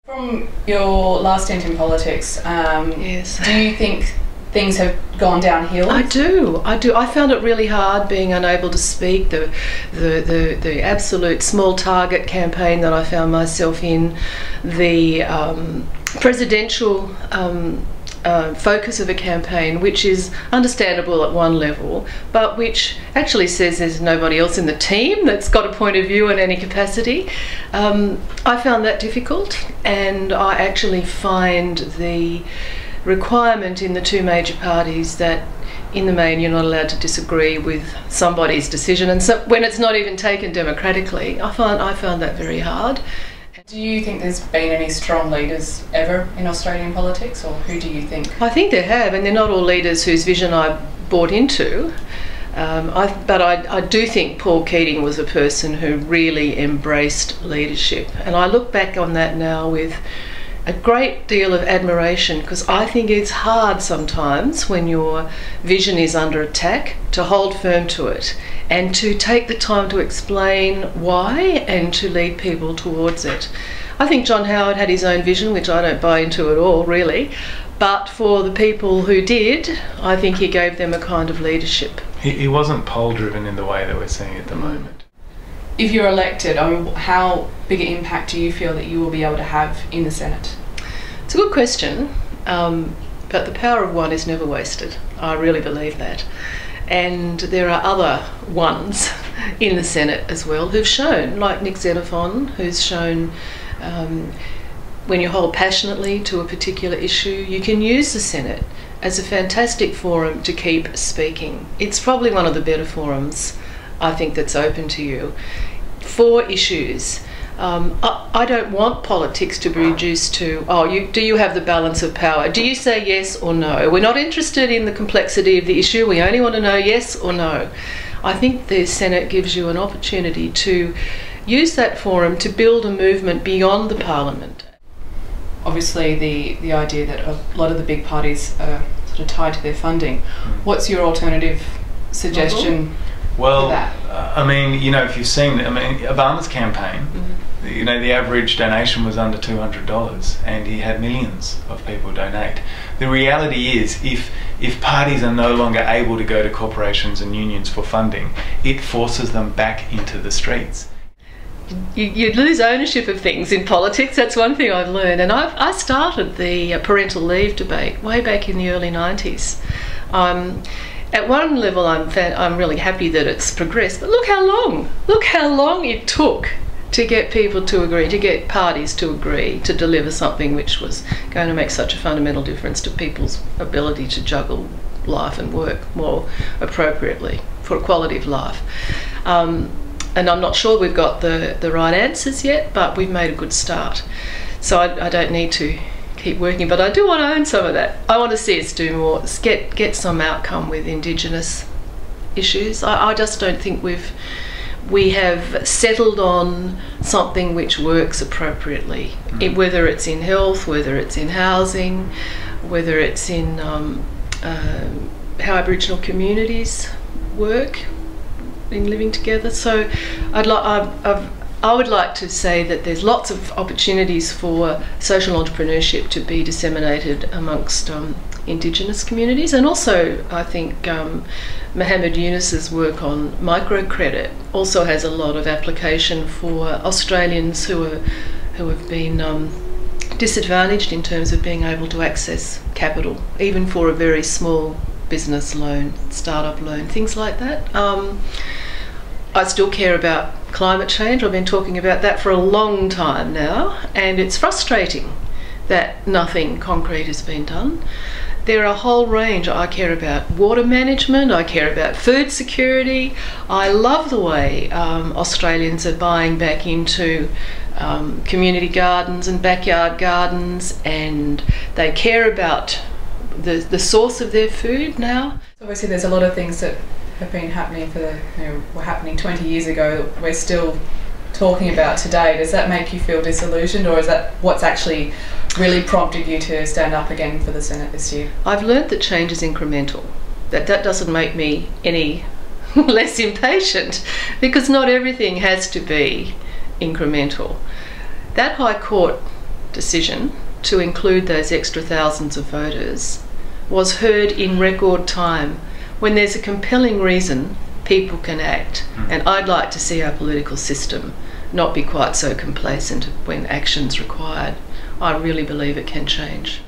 From your last stint in politics, Yes. do you think things have gone downhill? I do. I found it really hard being unable to speak. The absolute small target campaign that I found myself in, the presidential focus of a campaign, which is understandable at one level, but which actually says there's nobody else in the team that's got a point of view in any capacity. I found that difficult, and I actually find the requirement in the two major parties that in the main you're not allowed to disagree with somebody's decision, and so when it's not even taken democratically, I found that very hard. Do you think there's been any strong leaders ever in Australian politics, or who do you think? I think there have, and they're not all leaders whose vision I bought into. But I do think Paul Keating was a person who really embraced leadership, and I look back on that now with a great deal of admiration, because I think it's hard sometimes when your vision is under attack to hold firm to it and to take the time to explain why and to lead people towards it. I think John Howard had his own vision, which I don't buy into at all, really, but for the people who did, I think he gave them a kind of leadership. He wasn't poll driven in the way that we're seeing at the moment. If you're elected, I mean, how big an impact do you feel that you will be able to have in the Senate? It's a good question, but the power of one is never wasted. I really believe that. And there are other ones in the Senate as well who've shown, like Nick Xenophon, who's shown when you hold passionately to a particular issue, you can use the Senate as a fantastic forum to keep speaking. It's probably one of the better forums, I think, that's open to you for issues. I don't want politics to be reduced to, do you have the balance of power? Do you say yes or no? We're not interested in the complexity of the issue. We only want to know yes or no. I think the Senate gives you an opportunity to use that forum to build a movement beyond the Parliament. Obviously, the idea that a lot of the big parties are sort of tied to their funding. What's your alternative suggestion? Well, I mean, you know, if you've seen, I mean, Obama's campaign, you know, the average donation was under $200, and he had millions of people donate. The reality is, if parties are no longer able to go to corporations and unions for funding, it forces them back into the streets. You lose ownership of things in politics. That's one thing I've learned, and I started the parental leave debate way back in the early 90s. At one level, I'm really happy that it's progressed, but look how long it took to get people to agree, to get parties to agree to deliver something which was going to make such a fundamental difference to people's ability to juggle life and work more appropriately for a quality of life. And I'm not sure we've got the right answers yet, but we've made a good start. So I don't need to keep working, but I do want to own some of that. I want to see us do more, get some outcome with Indigenous issues. I just don't think we have settled on something which works appropriately, whether it's in health, whether it's in housing, whether it's in how Aboriginal communities work in living together. So I would like to say that there's lots of opportunities for social entrepreneurship to be disseminated amongst Indigenous communities, and also I think Mohammed Yunus's work on microcredit also has a lot of application for Australians who have been disadvantaged in terms of being able to access capital, even for a very small business loan, startup loan, things like that. I still care about climate change. I've been talking about that for a long time now, and it's frustrating that nothing concrete has been done. There are a whole range. I care about water management, I care about food security. I love the way Australians are buying back into community gardens and backyard gardens, and they care about the source of their food now. Obviously there's a lot of things that have been happening were happening 20 years ago that we're still talking about today. Does that make you feel disillusioned, or is that what's actually really prompted you to stand up again for the Senate this year? I've learnt that change is incremental. That doesn't make me any less impatient, because not everything has to be incremental. That High Court decision to include those extra thousands of voters was heard in record time. When there's a compelling reason, people can act. And I'd like to see our political system not be quite so complacent when action's required. I really believe it can change.